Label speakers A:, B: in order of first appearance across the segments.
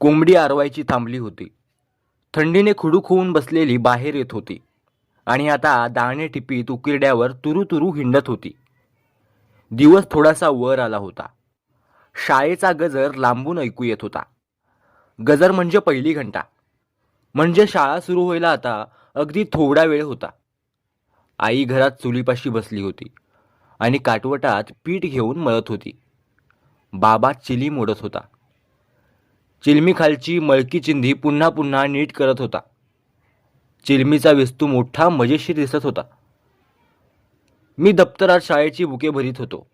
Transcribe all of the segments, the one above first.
A: कोंबडी आरवायची थांबली होती. थंडीने खुडूक होऊन बसलेली बाहेर येत होती आणि आता दाणे टिपीत उकिरड्यावर तुरू तुरू हिंडत होती. दिवस थोडासा वर आला होता. शाळेचा गजर लांबून ऐकू येत होता. गजर म्हणजे पहिली घंटा. म्हणजे शाळा सुरू व्हायला आता अगदी थोडा वेळ होता. आई घरात चुलीपाशी बसली होती आणि काटवटात पीठ घेऊन मळत होती. बाबा चिली मोडत होता. चिलमी खालची मळकी चिंधी पुन्हा पुन्हा नीट करत होता. चिलमीचा विस्तू मोठा मजेशीर दिसत होता. मी दप्तरात शाळेची बुके भरीत होतो.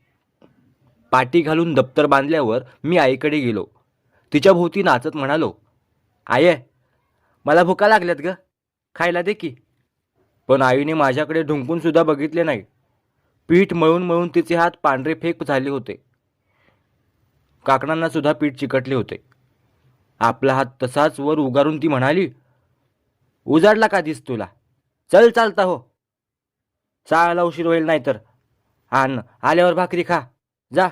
A: पाटी घालून दप्तर बांधल्यावर मी आईकडे गेलो. तिच्या भोवती नाचत म्हणालो, आये, मला भुका लागल्यात ग, खायला दे की. पण आईने माझ्याकडे ढुंकून सुद्धा बघितले नाही. पीठ मळून मळून तिचे हात पांढरे फेक झाले होते. काकणांना सुद्धा पीठ चिकटले होते. आपला हात तसाच वर उगारून ती म्हणाली, उजाडला का दिस तुला? चल चालता हो, चाळायला उशीर होईल नाही तर. आण आल्यावर भाकरी खा, जा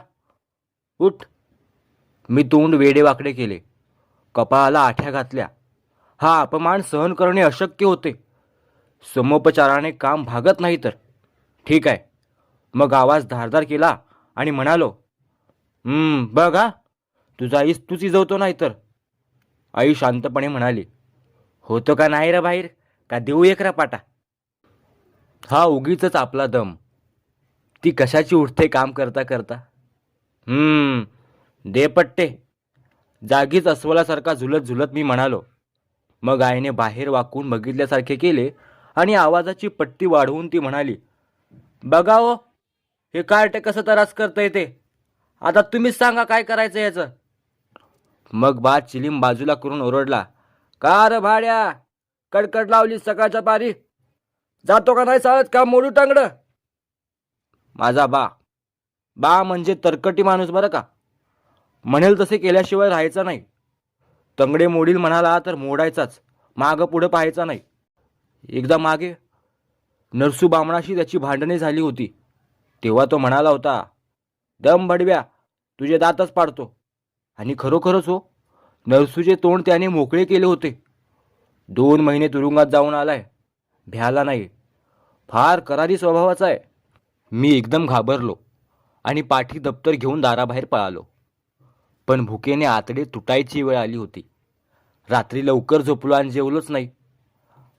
A: उठ. मी तोंड वेडे वाकडे केले. कपाळाला आठ्या घातल्या. हा अपमान सहन करणे अशक्य होते. समोपचाराने काम भागत नाही तर. ठीक आहे. मग आवाज धारदार केला आणि म्हणालो, बघ हा, तुझा आईस तूच इजवतो नाही तर. आई शांतपणे म्हणाली, होतो का नाही रे बाहेर, का देऊ एक रपाटा? हा उगीच आपला दम. ती कशाची उठते काम करता करता. दे पट्टे. जागीच अस्वलासारखा झुलत झुलत मी म्हणालो. मग आईने बाहेर वाकून बघितल्यासारखे केले आणि आवाजाची पट्टी वाढवून ती म्हणाली, बघा हो, हे कार्ट कसं तरास करता येते. आता तुम्हीच सांगा काय करायचं याचं. मग बा चिलीम बाजूला करून ओरडला, का रे भाड्या, कडकड लावली सकाळच्या पारी, जातो का नाही चालत का मोडू टांगड? माझा बा म्हणजे तरकटी माणूस बरं का. म्हणेल तसे केल्याशिवाय राहायचं नाही. तंगडे मोडील म्हणाला तर मोडायचाच, मागं पुढं पाहायचा नाही. एकदा मागे नरसू बामणाशी त्याची भांडणे झाली होती. तेव्हा तो म्हणाला होता, दम भडव्या, तुझे दातच पाडतो. आणि खरोखरच हो, नरसूचे तोंड त्याने मोकळे केले होते. 2 महिने तुरुंगात जाऊन आलाय, भ्याला नाही. फार करारी स्वभावाचा आहे. मी एकदम घाबरलो आणि पाठी दप्तर घेऊन दाराबाहेर पळालो. पण भुकेने आतडे तुटायची वेळ आली होती. रात्री लवकर झोपलो आणि जेवलोच नाही.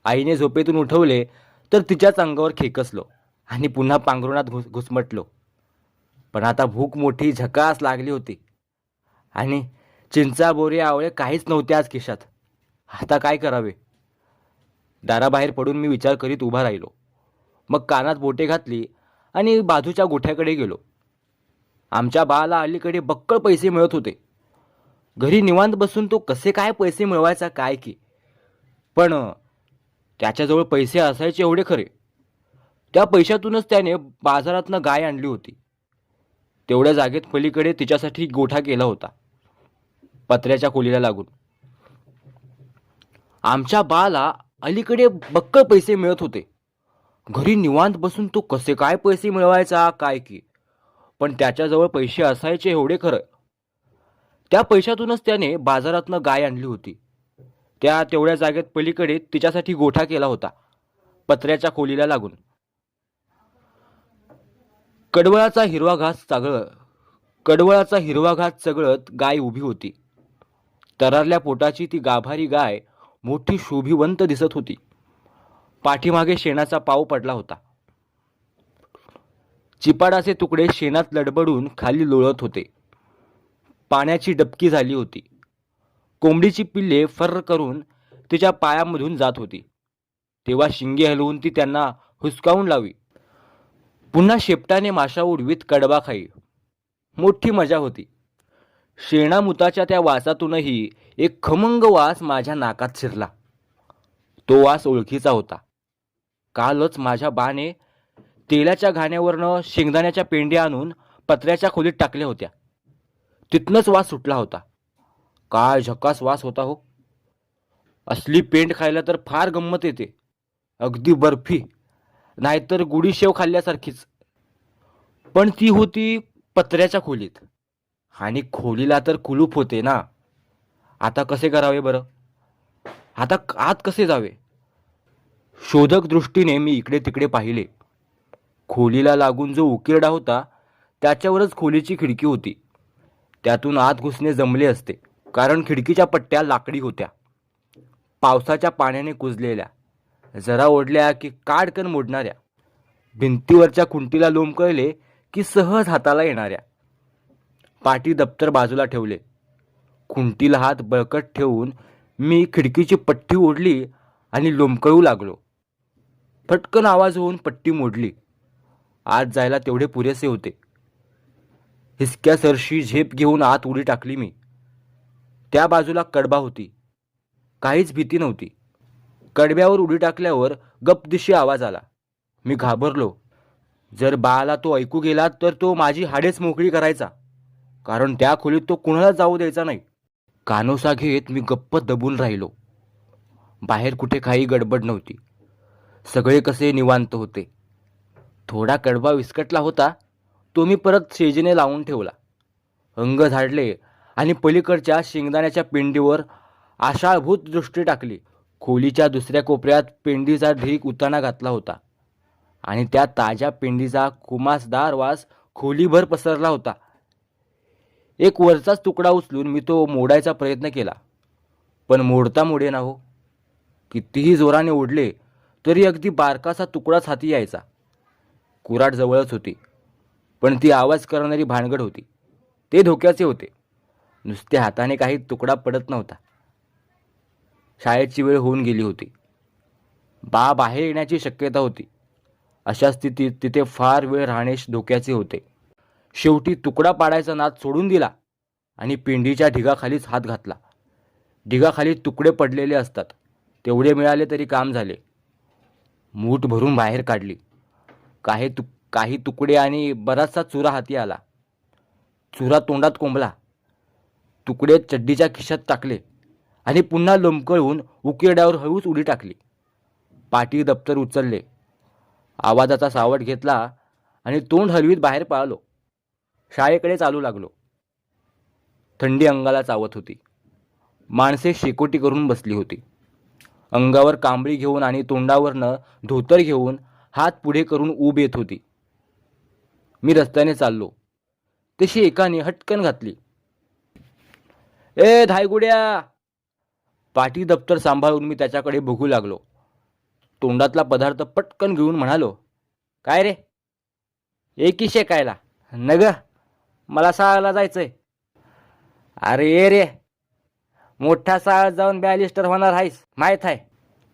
A: आईने झोपेतून उठवले तर तिच्याच अंगावर खेकसलो आणि पुन्हा पांघरुणात घुसमटलो. पण आता भूक मोठी झकास लागली होती आणि चिंचा बोरे आवळे काहीच नव्हते आज खिशात. आता काय करावे? दाराबाहेर पडून मी विचार करीत उभा राहिलो. मग कानात बोटे घातली आणि बाजूच्या गोठ्याकडे गेलो. आमच्या बाळाला अलीकडे बक्कळ पैसे मिळत होते. घरी निवांत बसून तो कसे काय पैसे मिळवायचा काय की. पण त्याच्याजवळ पैसे असायचे एवढे खरे. त्या पैशातूनच त्याने बाजारातनं गाय आणली होती. तेवढ्या जागेत पलीकडे तिच्यासाठी गोठा केला होता, पत्र्याच्या खोलीला लागून. आमच्या बाळाला अलीकडे बक्कळ पैसे मिळत होते. घरी निवांत बसून तो कसे काय पैसे मिळवायचा काय की. पण त्याच्याजवळ पैसे असायचे एवढे खरं. त्या पैशातूनच त्याने बाजारातनं गाय आणली होती. त्या तेवढ्या जागेत पलीकडे तिच्यासाठी गोठा केला होता, पत्र्याच्या खोलीला लागून. कडवळाचा हिरवा घास चगळत गाय उभी होती. तरारल्या पोटाची ती गाभारी गाय मोठी शोभिवंत दिसत होती. पाठीमागे शेणाचा पाव पडला होता. चिपाडाचे तुकडे शेणात लडबडून खाली लोळत होते. पाण्याची डबकी झाली होती. कोंबडीची पिल्ले फर्र करून तिच्या पायामधून जात होती. तेव्हा शिंगे हलवून ती त्यांना हुसकावून लावी. पुन्हा शेपटाने माशा उडवीत कडबा खाई. मोठी मजा होती. शेणामुताच्या त्या वासातूनही एक खमंग वास माझ्या नाकात शिरला. तो वास ओळखीचा होता. कालच माझ्या बाने तेलाच्या घाण्यावरनं शेंगदाण्याच्या पेंड्या आणून पत्र्याच्या खोलीत टाकल्या होत्या. तिथनच वास सुटला होता. काय झकास वास होता हो. असली पेंड खायला तर फार गंमत येते. अगदी बर्फी नाहीतर गुडी शेव खाल्ल्यासारखीच. पण ती होती पत्र्याच्या खोलीत आणि खोलीला तर कुलूप होते ना. आता कसे करावे बरं? आता आत कसे जावे? शोधक दृष्टीने मी इकडे तिकडे पाहिले. खोलीला लागून जो उकिरडा होता त्याच्यावरच खोलीची खिडकी होती. त्यातून आत घुसणे जमले असते, कारण खिडकीच्या पट्ट्या लाकडी होत्या, पावसाच्या पाण्याने कुजलेल्या, जरा ओढल्या की काडकन मोडणाऱ्या, भिंतीवरच्या खुंटीला लोंबकळले की सहज हाताला येणाऱ्या. पाटी दप्तर बाजूला ठेवले. खुंटीला हात बळकट ठेवून मी खिडकीची पट्टी ओढली आणि लोंबकळू लागलो. फटकन आवाज होऊन पट्टी मोडली. आत जायला तेवढे पुरेसे होते. हिसक्या सरशी झेप घेऊन आत उडी टाकली मी. त्या बाजूला कडबा होती. काहीच भीती नव्हती. कडब्यावर उडी टाकल्यावर गपदिशी आवाज आला. मी घाबरलो. जर बाळाला तो ऐकू गेला तर तो माझी हाडेच मोकळी करायचा, कारण त्या खोलीत तो कुणाला जाऊ द्यायचा नाही. कानोसा घेत मी गप्प दबून राहिलो. बाहेर कुठे काही गडबड नव्हती. सगळे कसे निवांत होते. थोडा कडबा विस्कटला होता, तो मी परत शेजीने लावून ठेवला. अंग झाडले आणि पलीकडच्या शेंगदाण्याच्या पेंडीवर आशाळभूत दृष्टी टाकली. खोलीच्या दुसऱ्या कोपऱ्यात पेंडीचा ढीक उताना घातला होता आणि त्या ताज्या पेंडीचा खुमासदार वास खोलीभर पसरला होता. एक वरचाच तुकडा उचलून मी तो मोडायचा प्रयत्न केला, पण मोडता मोडेना हो. कितीही जोराने ओढले तरी अगदी बारकासा तुकडाच हाती यायचा. कुऱ्हाड जवळच होती, पण ती आवाज करणारी भानगड होती. ते धोक्याचे होते. नुसत्या हाताने काही तुकडा पडत नव्हता. शाळेची वेळ होऊन गेली होती. बा बाहेर येण्याची शक्यता होती. अशा स्थितीत तिथे फार वेळ राहणे धोक्याचे होते. शेवटी तुकडा पाडायचा नाद सोडून दिला आणि पेंडीच्या ढिगाखालीच हात घातला. ढिगाखाली तुकडे पडलेले असतात, तेवढे मिळाले तरी काम झाले. मूठ भरून बाहेर काढली. काही तुकडे आणि बराचसा चुरा हाती आला. चुरा तोंडात कोंबला. तुकडे चड्डीच्या खिशात टाकले आणि पुन्हा लोंबकळून उकिरड्यावर हळूच उडी टाकली. पाटी दप्तर उचलले. आवाजाचा सावट घेतला आणि तोंड हलवीत बाहेर पळालो. शाळेकडे चालू लागलो. थंडी अंगाला चावत होती. माणसे शेकोटी करून बसली होती. अंगावर कांबळी घेऊन आणि तोंडावरनं धोतर घेऊन हात पुढे करून ऊब येत होती. मी रस्त्याने चाललो तशी एकाने हटकन घातली, ए धायगुड्या. पाटी दप्तर सांभाळून मी त्याच्याकडे बघू लागलो. तोंडातला पदार्थ पटकन घेऊन म्हणालो, काय रे? एकी शेकायला? नग, मला साळाला जायचंय. अरे ये रे, मोठा साळ जाऊन बॅलिस्टर होणार आहेस माहीत आहे.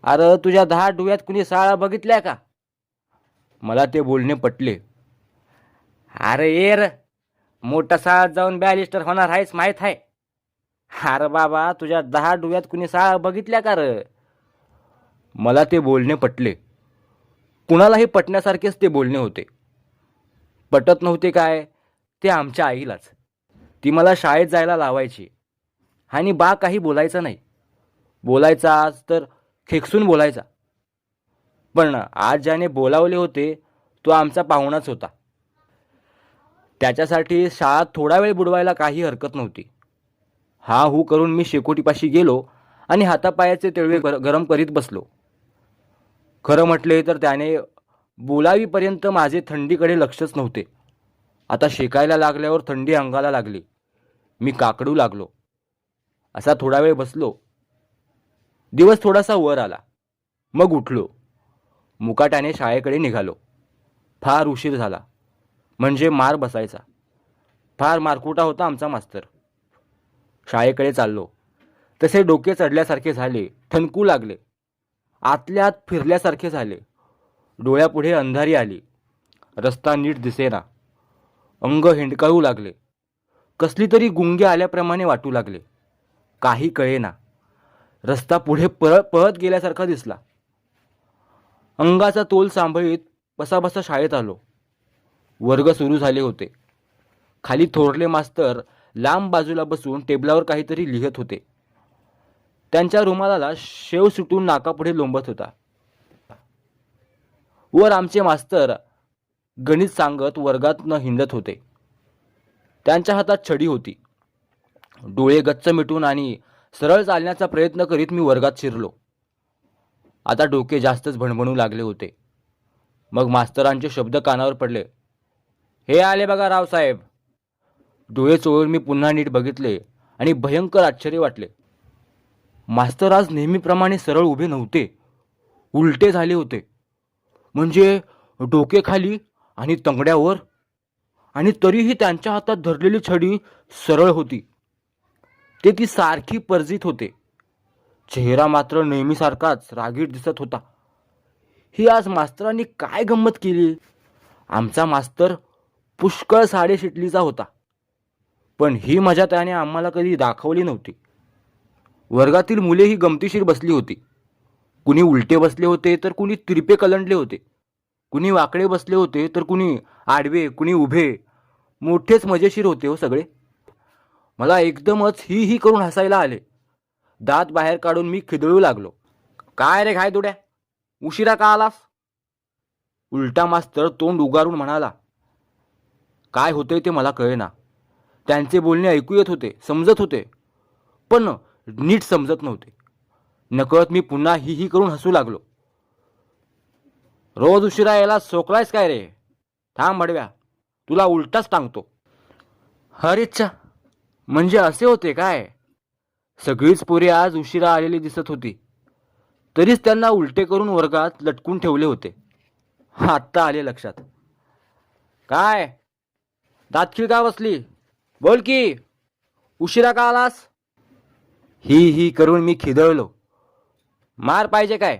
A: अरे तुझ्या 10 डोळ्यात कुणी साळा बघितल्या का? मला ते बोलणे पटले. अरे ये रे, मोठा साळ जाऊन बॅलिस्टर होणार आहेस माहीत आहे. अरे बाबा, तुझ्या 10 डोळ्यात कुणी साळा बघितल्या का र? मला ते बोलणे पटले. कुणालाही पटण्यासारखेच ते बोलणे होते. पटत नव्हते काय, ते आमच्या आईलाच. ती मला शाळेत जायला लावायची आणि बा काही बोलायचं नाही. बोलायचा तर खेकसून बोलायचा. पण आज ज्याने बोलावले होते तो आमचा पाहुणाच होता. त्याच्यासाठी शाळा थोडा वेळ बुडवायला काही हरकत नव्हती. हा हू करून मी शेकोटीपाशी गेलो आणि हातापायाचे तिळवे गरम करीत बसलो. खरं म्हटले तर त्याने बोलावीपर्यंत माझे थंडीकडे लक्षच नव्हते. आता शेकायला लागल्यावर थंडी अंगाला लागली. मी काकडू लागलो. असा थोडा वेळ बसलो. दिवस थोडासा वर आला. मग उठलो. मुकाट्याने शाळेकडे निघालो. फार उशीर झाला, म्हणजे मार बसायचा. फार मारकुटा होता आमचा मास्तर. शाळेकडे चाललो तसे डोके चढल्यासारखे झाले. ठणकू लागले. आतल्या आत फिरल्यासारखे झाले. डोळ्यापुढे अंधारी आली. रस्ता नीट दिसेना. अंग हिंडकाळू लागले. कसली तरी गुंगे आल्याप्रमाणे वाटू लागले. काही कळेना. रस्ता पुढे पळत गेल्यासारखा दिसला. अंगाचा तोल सांभाळीत बसाबसा शाळेत आलो. वर्ग सुरू झाले होते. खाली थोरले मास्तर लांब बाजूला बसून टेबलावर काहीतरी लिहत होते. त्यांच्या रुमालाला शेव सुटून नाकापुढे लोंबत होता. वर आमचे मास्तर गणित सांगत वर्गात हिंडत होते. त्यांच्या हातात छडी होती. डोळे गच्च मिटून आणि सरळ चालण्याचा प्रयत्न करीत मी वर्गात शिरलो. आता डोके जास्तच भणभणू लागले होते. मग मास्तरांचे शब्द कानावर पडले. हे आले बघा रावसाहेब. डोळे चोळून मी पुन्हा नीट बघितले आणि भयंकर आश्चर्य वाटले. मास्तर आज नेहमीप्रमाणे सरळ उभे नव्हते, उलटे झाले होते. म्हणजे डोके खाली आणि तंगड्यावर, आणि तरीही त्यांच्या हातात धरलेली छडी सरळ होती. ते ती सारखी परजीत होते. चेहरा मात्र नेहमीसारखाच रागीट दिसत होता. ही आज मास्तरांनी काय गंमत केली? आमचा मास्तर पुष्कळ साडेशिटलीचा होता, पण ही मजा त्याने आम्हाला कधी दाखवली नव्हती. वर्गातील मुलेही गमतीशीर बसली होती. कुणी उलटे बसले होते तर कुणी तिरपे कलंडले होते. कुणी वाकडे बसले होते तर कुणी आडवे, कुणी उभे. मोठेच मजेशीर होते हो सगळे. मला एकदमच ही करून हसायला आले. दात बाहेर काढून मी खिदळू लागलो. काय रे घाय दुड्या, उशिरा का आलास? उलटा मास्तर तोंड उगारून म्हणाला. काय होते ते मला कळेना. त्यांचे बोलणे ऐकू येत होते, समजत होते, पण नीट समजत नव्हते. नकळत मी पुन्हा ही करून हसू लागलो. रोज उशिरा यायला सोकलायस काय रे? थांब भडव्या, तुला उलटाच टांगतो. हरेच्छा, म्हणजे असे होते काय? सगळीच पोरे आज उशिरा आलेली दिसत होती, तरीच त्यांना उलटे करून वर्गात लटकून ठेवले होते. आत्ता आले लक्षात. काय दातखिळ का बसली? बोल की, उशिरा का आलास? ही करून मी खिदळलो. मार पाहिजे काय?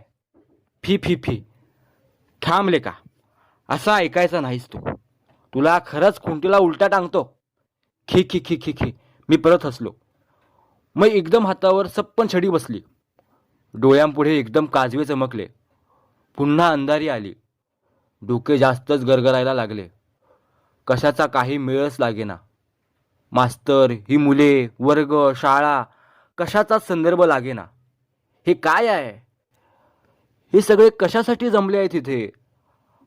A: Fee fee fee. थांबले का? असा ऐकायचा नाहीस तू. तुला खरंच खुंटीला उलटा टांगतो. खी खी खी खी खी. मी परत हसलो. मग एकदम हातावर सप्पन छडी बसली. डोळ्यांपुढे एकदम काजवे चमकले. पुन्हा अंधारी आली. डोके जास्तच गरगरायला लागले. कशाचा काही मेळच लागेना. मास्तर, ही मुले, वर्ग, शाळा, कशाचाच संदर्भ लागेना. हे काय आहे? हे सगळे कशासाठी जमले आहेत इथे?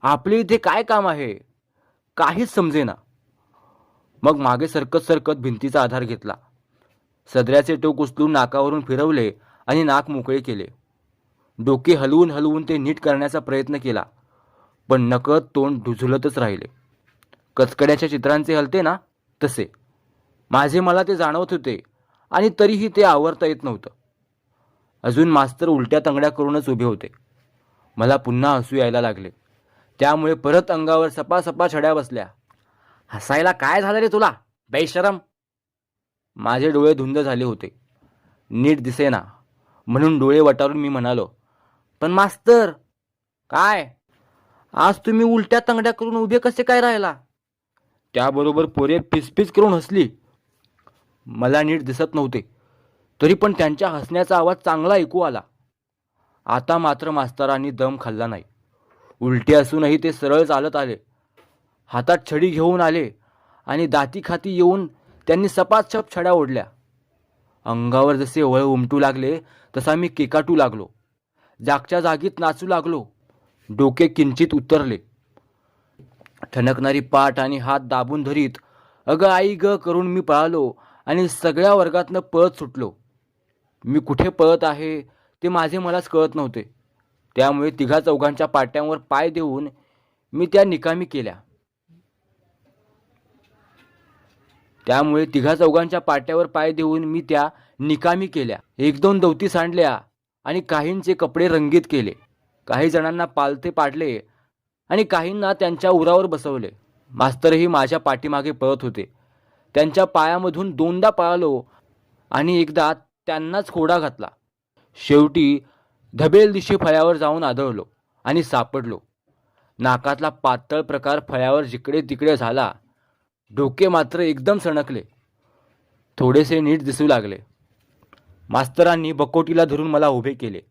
A: आपले इथे काय काम आहे? काहीच समजेना. मग मागे सरकत भिंतीचा आधार घेतला. सदऱ्याचे टोक उचलून नाकावरून फिरवले आणि नाक मोकळे केले. डोके हलवून ते नीट करण्याचा प्रयत्न केला, पण नकळत तोंड झुलतच राहिले. कचकड्याच्या चित्रांचे हलते ना, तसे. माझे मला ते जाणवत होते, आणि तरीही ते आवरता येत नव्हतं. अजून मास्तर उलट्या तंगड्या करूनच उभे होते. मला पुन्हा हसू यायला लागले. त्यामुळे परत अंगावर सपासपा छड्या बसल्या. हसायला काय झालं रे तुला, बेशरम? माझे डोळे धुंद झाले होते. नीट दिसेना, म्हणून डोळे वटारून मी म्हणालो, पण मास्तर. काय? आज तुम्ही उलट्या तंगड्या करून उभे कसे काय राहिला? त्याबरोबर पोरे फिसफिस करून हसली. मला नीट दिसत नव्हते, तरी पण त्यांच्या हसण्याचा आवाज चांगला ऐकू आला. आता मात्र मास्तरांनी दम खाल्ला नाही. उलटे असूनही ते सरळ चालत आले. हातात छडी घेऊन आले आणि दाती खाती येऊन त्यांनी सपासप छड्या ओढल्या. अंगावर जसे वळ उमटू लागले तसा मी केकाटू लागलो. जागच्या जागीत नाचू लागलो. डोके किंचित उतरले. ठणकणारी पाठ आणि हात दाबून धरीत अगं आई ग करून मी पळालो आणि सगळ्या वर्गातनं पळत सुटलो. मी कुठे पळत आहे ते माझे मलाच कळत नव्हते. त्यामुळे तिघा चौघांच्या पाट्यांवर पाय देऊन मी त्या निकामी केल्या. एक दोन दवती सांडल्या आणि काहींचे कपडे रंगीत केले. काही जणांना पालथे पाडले आणि काहींना त्यांच्या उरावर बसवले. मास्तरही माझ्या पाठीमागे पळत होते. त्यांच्या पायामधून दोनदा पळालो आणि एकदा त्यांनाच खोडा घातला. शेवटी धबेल दिशे फळ्यावर जाऊन आदळलो आणि सापडलो. नाकातला पातळ प्रकार फळ्यावर जिकडे तिकडे झाला. डोके मात्र एकदम सणकले. थोडेसे नीट दिसू लागले. मास्तरांनी बकोटीला धरून मला उभे केले.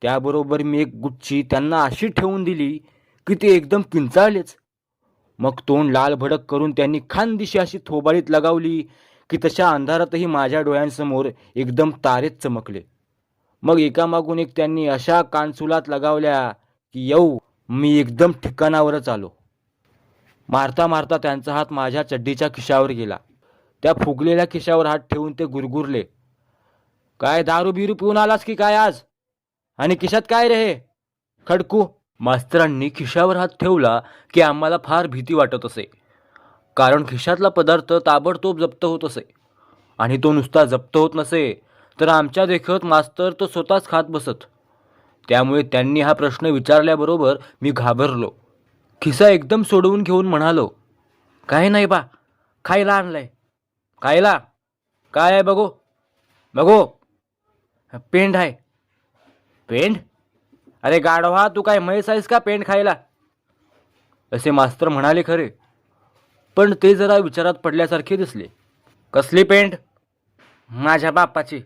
A: त्याबरोबर मी एक गुच्ची त्यांना अशी ठेवून दिली की ते एकदम किंचाळलेच. मग तोंड लाल भडक करून त्यांनी खानदिशी अशी थोबाडीत लगावली की तशा अंधारातही माझ्या डोळ्यांसमोर एकदम तारेच चमकले. मग एकामागून एक त्यांनी अशा कानसुलात लगावल्या की मी एकदम ठिकाणावरच आलो. मारता मारता त्यांचा हात माझ्या चड्डीच्या खिशावर गेला. त्या फुगलेल्या खिशावर हात ठेवून ते गुरगुरले, काय दारू बिरू पिऊन आलास की काय आज? आणि खिशात काय रे? खडकू. मास्तरांनी खिशावर हात ठेवला की आम्हाला फार भीती वाटत असे, कारण खिशातला पदार्थ ताबडतोब जप्त होत असे. आणि तो नुसता जप्त होत नसे तर आमच्या देखत मास्तर तो स्वतःच खात बसत. त्यामुळे त्यांनी हा प्रश्न विचारल्याबरोबर मी घाबरलो. खिसा एकदम सोडवून घेऊन म्हणालो, काही नाही बा, खायला आणलंय. खायला? काय आहे बघू? बघू. पेंड आहे. पेंड? अरे गाढवा, तू काय म्हैस आहेस का पेंड खायला? असे मास्तर म्हणाले खरे, पण ते जरा विचारात पडल्यासारखे दिसले. कसली पेंड? माझ्या बापाची.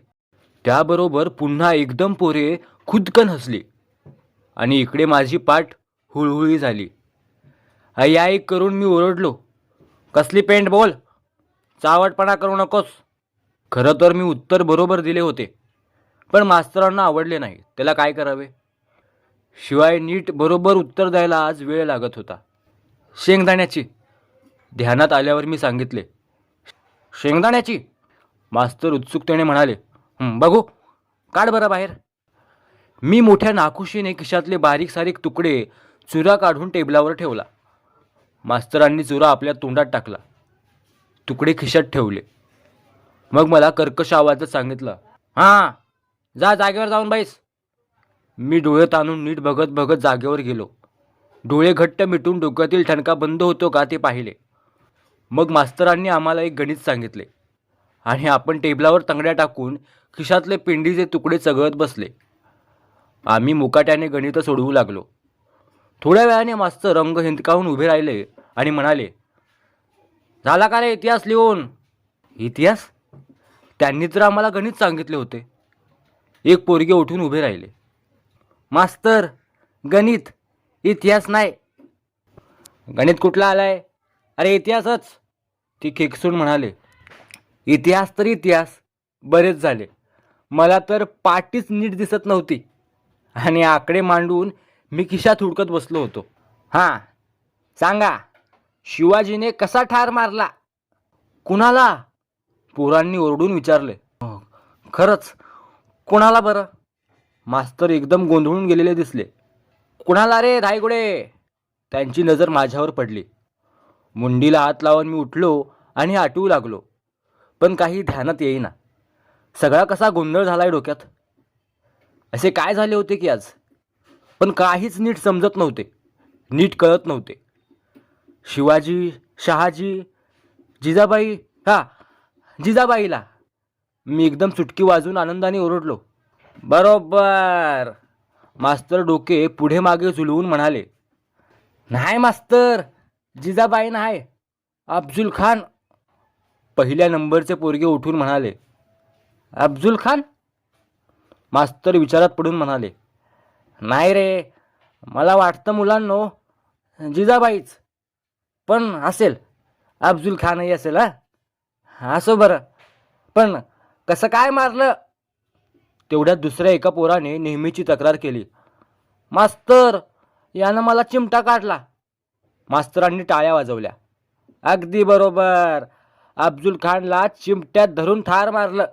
A: त्याबरोबर पुन्हा एकदम पोरे खुदकन हसली आणि इकडे माझी पाठ हुळहुळी झाली. ऐक करून मी ओरडलो, कसली पेंड बोल, चावटपणा करू नकोस. खरं तर मी उत्तर बरोबर दिले होते, पण मास्तरांना आवडले नाही. त्याला काय करावे? शिवाय नीट बरोबर उत्तर द्यायला आज वेळ लागत होता. शेंगदाण्याची. ध्यानात आल्यावर मी सांगितले. शेंगदाण्याची? मास्तर उत्सुकतेने म्हणाले, बघू, काढ बरं बाहेर. मी मोठ्या नाखुशीने खिशातले बारीक सारीक तुकडे चुरा काढून टेबलावर ठेवला. मास्तरांनी चुरा आपल्या तोंडात टाकला, तुकडे खिशात ठेवले. मग मला कर्कश आवाजात सांगितलं, हां, जा जागेवर जाऊन बैस. मी डोळे ताणून नीट बघत बघत जागेवर गेलो. डोळे घट्ट मिटून डोक्यातील ठणका बंद होतो का ते पाहिले. मग मास्तरांनी आम्हाला एक गणित सांगितले आणि आपण टेबलावर तंगड्या टाकून खिशातले पेंडीचे तुकडे चघळत बसले. आम्ही मुकाट्याने गणित सोडवू लागलो. थोड्या वेळाने मास्तर रंग हिंदकावून उभे राहिले आणि म्हणाले, झाला का रे इतिहास लिहून? इतिहास? त्यांनी तर आम्हाला गणित सांगितले होते. एक पोरगे उठून उभे राहिले. मास्तर, गणित, इतिहास नाही. गणित कुठला आलाय? अरे इतिहासच. ती खेकसून म्हणाले. इतिहास तर इतिहास. बरेच झाले. मला तर पाटीच नीट दिसत नव्हती आणि आकडे मांडून मी खिशात हुडकत बसलो होतो. हां, सांगा, शिवाजीने कसा ठार मारला? कुणाला? पोरांनी ओरडून विचारले. खरंच, कुणाला बरं? मास्तर एकदम गोंधळून गेलेले दिसले. कुणाला रे धायगुडे? त्यांची नजर माझ्यावर पडली. मुंडीला हात लावून मी उठलो आणि आटवू लागलो, पण काही ध्यानात येईना. सगळा कसा गोंधळ झालाय डोक्यात. असे काय झाले होते की आज? पण काहीच नीट समजत नव्हते, नीट कळत नव्हते. शिवाजी, शहाजी, जिजाबाई, जिजाबाईला. मी एकदम चुटकी वाजून आनंदाने ओरडलो. बरोबर. मास्तर डोके पुढे मागे झुलवून म्हणाले, नाही मास्तर, जिजाबाई नाही, अफजुल खान. पहिल्या नंबरचे पोरगे उठून म्हणाले, अफजुल खान? मास्तर विचारात पडून म्हणाले, नाही रे, मला वाटतं मुलांनो जिजाबाईच, पण असेल, अफजुल खानही असेल. असो बरं, पण कसं काय मारलं? तेवढ्यात दुसऱ्या एका पोराने नेहमीची तक्रार केली, मास्तर, यानं मला चिमटा काढला. मास्तरांनी टाळ्या वाजवल्या. अगदी बरोबर, अफजुल खानला चिमट्यात धरून ठार मारलं.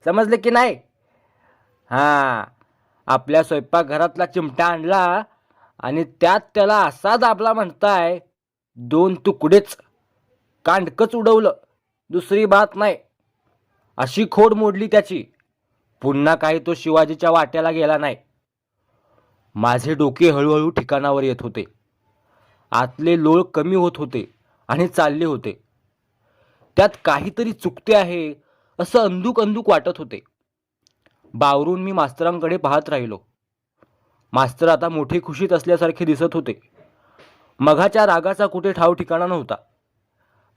A: समजले की नाही? हां, आपल्या स्वयंपाकघरातला चिमटा आणला आणि त्यात त्याला असा दाबला म्हणताय, 2 तुकडेच, कांडकच उडवलं, दुसरी बात नाही. अशी खोड मोडली त्याची. पुन्हा काही तो शिवाजीच्या वाट्याला गेला नाही. माझे डोके हळूहळू ठिकाणावर येत होते. आतले लोळ कमी होत होते आणि चालले होते. त्यात काहीतरी चुकते आहे असं अंधुक अंधुक वाटत होते. बावरून मी मास्तरांकडे पाहत राहिलो. मास्तर आता मोठे खुशीत असल्यासारखे दिसत होते. मघाच्या रागाचा कुठे ठाव ठिकाणा नव्हता.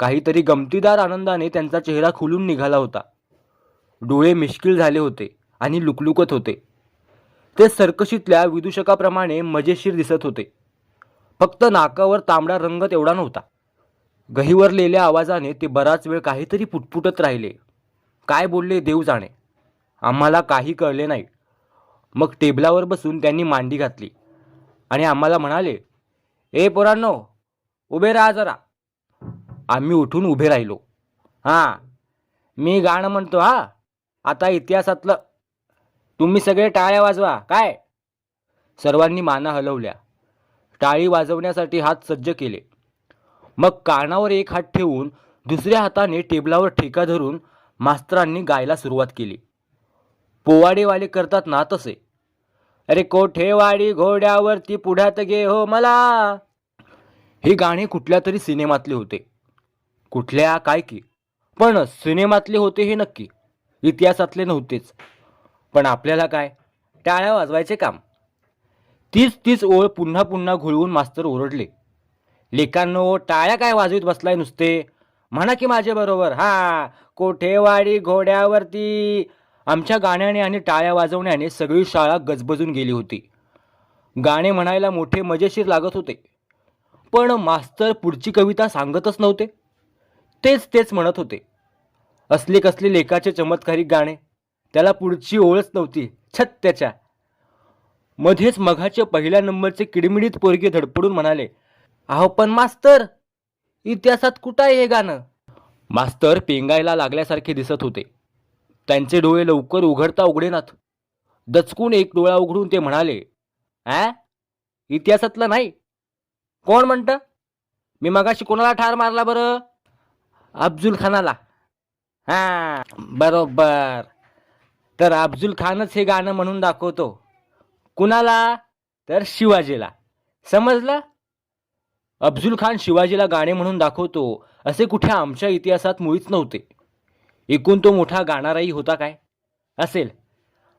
A: काहीतरी गमतीदार आनंदाने त्यांचा चेहरा खुलून निघाला होता. डोळे मिश्किल झाले होते आणि लुकलुकत होते. ते सर्कशीतल्या विदूषकाप्रमाणे मजेशीर दिसत होते. फक्त नाकावर तांबडा रंग तेवढा नव्हता. गहिवरलेल्या आवाजाने ते बराच वेळ काहीतरी पुटपुटत राहिले. काय बोलले देव जाणे. आम्हाला काही कळले नाही. मग टेबलावर बसून त्यांनी मांडी घातली आणि आम्हाला म्हणाले, ए पोरांनो, उभे राहा जरा. आम्ही उठून उभे राहिलो. हां, मी गाणं म्हणतो. आता इतिहासातलं. तुम्ही सगळे टाळ्या वाजवा काय. सर्वांनी माना हलवल्या. टाळी वाजवण्यासाठी हात सज्ज केले. मग कानावर एक हात ठेवून दुसऱ्या हाताने टेबलावर ठेका धरून मास्तरांनी गायला सुरुवात केली. पोवाडेवाले करतात ना तसे. अरे कोठेवाडी घोड्यावरती पुढ्यात गे हो मला. हे गाणे कुठल्या तरी सिनेमातले होते. कुठल्या काय की, पण सिनेमातले होते हे नक्की, इतिहासातले नव्हतेच. पण आपल्याला काय, टाळ्या वाजवायचे काम. तीच तीच ओळ पुन्हा पुन्हा घोळवून मास्तर ओरडले. लेकांनो, टाळ्या काय वाजवीत बसलाय नुसते, म्हणा की माझे बरोबर. हा, कोठेवाडी घोड्यावरती. आमच्या गाण्याने आणि टाळ्या वाजवण्याने सगळी शाळा गजबजून गेली होती. गाणे म्हणायला मोठे मजेशीर लागत होते, पण मास्तर पुढची कविता सांगतच नव्हते. तेच तेच म्हणत होते. असले कसले लेखाचे चमत्कारिक गाणे, त्याला पुढची ओळच नव्हती. छत त्याच्या. मध्येच मघाचे पहिल्या नंबरचे किडमिडीत पोरगे धडपडून म्हणाले, अहो पण मास्तर, इतिहासात कुठं आहे हे गाणं. मास्तर पेंगायला लागल्यासारखे दिसत होते. त्यांचे डोळे लवकर उघडता उघडेनात. दचकून एक डोळा उघडून ते म्हणाले, इतिहासातलं नाही. कोण म्हणतं? मी मगाशी कोणाला ठार मारला बरं? अफजल खानाला. हा, बरोबर. तर अफजल खानच हे गाणं म्हणून दाखवतो. कुणाला? तर शिवाजीला. समजलं? अफजल खान शिवाजीला गाणे म्हणून दाखवतो असे कुठे आमच्या इतिहासात मुळीच नव्हते. एकूण तो मोठा गाणाराही होता काय? असेल.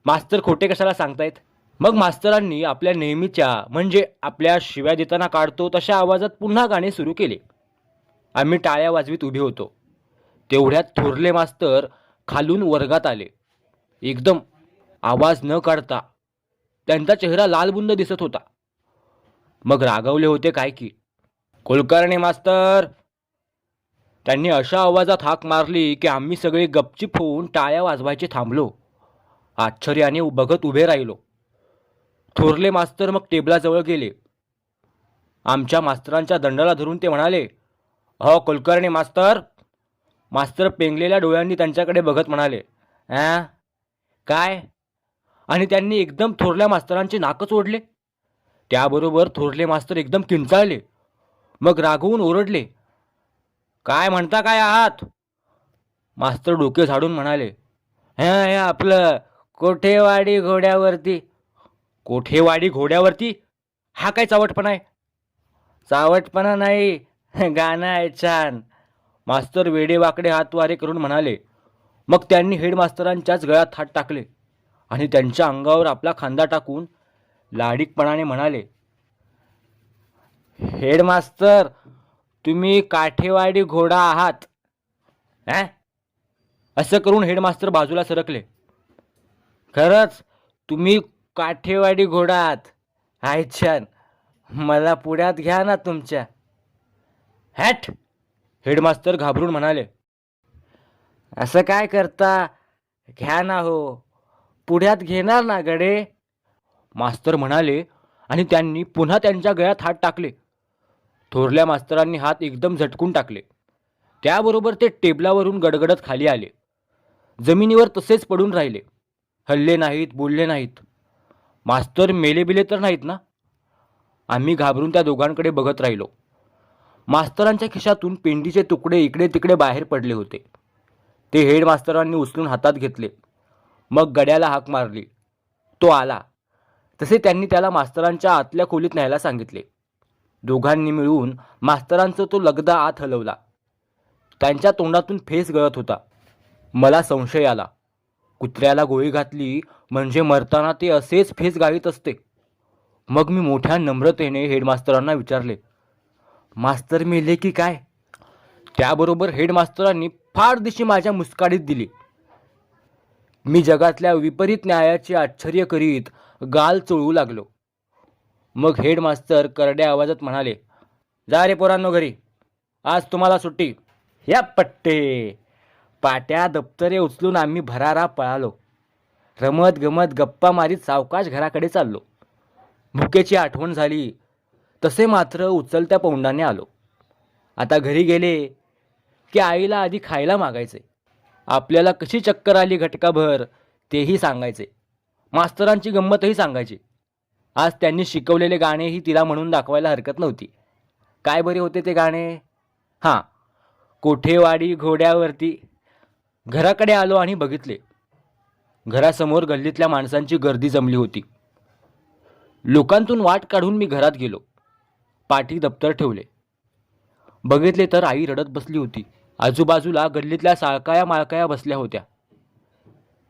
A: मास्तर खोटे कशाला सांगतायत? मग मास्तरांनी आपल्या नेहमीच्या, म्हणजे आपल्या शिव्या देताना काढतो तशा आवाजात पुन्हा गाणे सुरू केले. आम्ही टाळ्या वाजवीत उभे होतो. तेवढ्यात थोरले मास्तर खालून वर्गात आले. एकदम आवाज न काढता. त्यांचा चेहरा लालबुंद दिसत होता. मग रागावले होते काय की. कुलकर्णी मास्तर. त्यांनी अशा आवाजात हाक मारली की आम्ही सगळे गपचिप होऊन टाळ्या वाजवायचे थांबलो. आश्चर्याने बघत उभे राहिलो. थोरले मास्तर मग टेबलाजवळ गेले. आमच्या मास्तरांच्या दंडाला धरून ते म्हणाले, अहो कुलकर्णी मास्तर. मास्तर पेंगलेल्या डोळ्यांनी त्यांच्याकडे बघत म्हणाले, काय? आणि त्यांनी एकदम थोरल्या मास्तरांचे नाकच ओढले. त्याबरोबर थोरले मास्तर एकदम किंचाळले. मग रागवून ओरडले, काय म्हणता काय आहात? मास्तर डोके झाडून म्हणाले, हे आपलं कोठेवाडी घोड्यावरती. कोठेवाडी घोड्यावरती? हा काय चावटपणा आहे? चावटपणा नाही, गाणं आहे छान. मास्तर वेडेवाकडे हातवारे करून म्हणाले. मग त्यांनी हेडमास्तरांच्याच गळ्यात हात टाकले आणि त्यांच्या अंगावर आपला खांदा टाकून लाडीकपणाने म्हणाले, हेडमास्तर, तुम्ही काठेवाडी घोडा आहात. असं करून हेडमास्तर बाजूला सरकले. खरंच तुम्ही काठेवाडी घोडा आहात. हाय छान. मला पुण्यात घ्या ना तुमच्या. हॅट. हेडमास्तर घाबरून म्हणाले, असं काय करता? घ्या ना हो, पुढ्यात घेणार ना गडे. मास्तर म्हणाले आणि त्यांनी पुन्हा त्यांच्या गळ्यात हात टाकले. थोरल्या मास्तरांनी हात एकदम झटकून टाकले. त्याबरोबर ते टेबलावरून गडगडत खाली आले. जमिनीवर तसेच पडून राहिले. हल्ले नाहीत, बोलले नाहीत. मास्तर मेले बिले तर नाहीत ना? आम्ही घाबरून त्या दोघांकडे बघत राहिलो. मास्तरांच्या खिशातून पेंडीचे तुकडे इकडे तिकडे बाहेर पडले होते. ते हेडमास्तरांनी उचलून हातात घेतले. मग गड्याला हाक मारली. तो आला. तसे त्यांनी त्याला मास्तरांच्या आतल्या खोलीत न्यायला सांगितले. दोघांनी मिळून मास्तरांचा तो लगदा आत हलवला. त्यांच्या तोंडातून फेस गळत होता. मला संशय आला. कुत्र्याला गोळी घातली म्हणजे मरताना ते असेच फेस गाळीत असते. मग मी मोठ्या नम्रतेने हेडमास्तरांना विचारले, मास्तर मेले की काय? त्याबरोबर हेडमास्तरांनी फार दिशी माझ्या मुस्काडीत दिली. मी जगातल्या विपरीत न्यायाचे आश्चर्य करीत गाल चोळू लागलो. मग हेडमास्तर करड्या आवाजात म्हणाले, जा रे पोरांनो घरी, आज तुम्हाला सुट्टी. या पट्टे. पाट्या दप्तरे उचलून आम्ही भरारा पळालो. रमत गमत गप्पा मारीत सावकाश घराकडे चाललो. भुकेची आठवण झाली तसे मात्र उचलत्या पौंडाने आलो. आता घरी गेले की आईला आधी खायला मागायचे. आपल्याला कशी चक्कर आली घटकाभर तेही सांगायचे. मास्तरांची गंमतही सांगायची. आज त्यांनी शिकवलेले गाणेही तिला म्हणून दाखवायला हरकत नव्हती. काय बरे होते ते गाणे? हां, कोठेवाडी घोड्यावरती. घराकडे आलो आणि बघितले. घरासमोर गल्लीतल्या माणसांची गर्दी जमली होती. लोकांतून वाट काढून मी घरात गेलो. पाठी दप्तर ठेवले. बघितले तर आई रडत बसली होती. आजूबाजूला गल्लीतल्या साळकाया माळकाया बसल्या होत्या.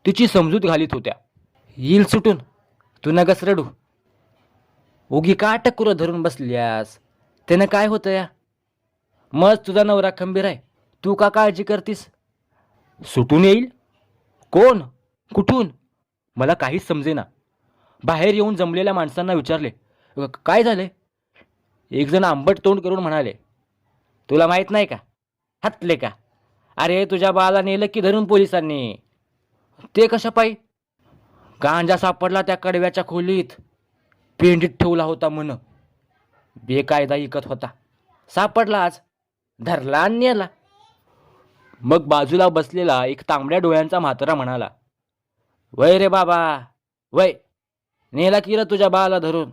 A: तिची समजूत घालीत होत्या. येईल सुटून, तू नगस रडू. उगी का टकुरं धरून बसल्यास? त्यानं काय होतं या? मग तुझा नवरा खंबीर आहे, तू का काळजी करतीस? सुटून येईल? कोण? कुठून? मला काहीच समजेना. बाहेर येऊन जमलेल्या माणसांना विचारले, काय झाले? एक जण आंबट तोंड करून म्हणाले, तुला माहीत नाही का? हतले का? अरे तुझ्या बाळाला नेलं की धरून पोलिसांनी. ते कशा पायी? गांजा सापडला त्या कडव्याच्या खोलीत. पेंडीत ठेवला होता म्हण. बेकायदा इकत होता. सापडला आज. धरला आणि नेला. मग बाजूला बसलेला एक तांबड्या डोळ्यांचा म्हातारा म्हणाला, वय रे बाबा, वय. नेला की रे तुझ्या बाळाला धरून.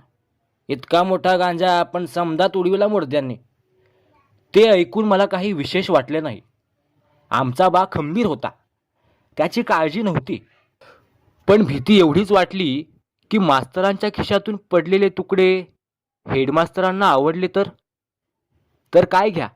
A: इतका मोठा गांजा आपण समजात उडविला मुर्द्यांनी. ते ऐकून मला काही विशेष वाटले नाही. आमचा बा खंबीर होता. त्याची काळजी नव्हती. पण भीती एवढीच वाटली की मास्तरांच्या खिशातून पडलेले तुकडे हेडमास्तरांना आवडले तर काय घ्या.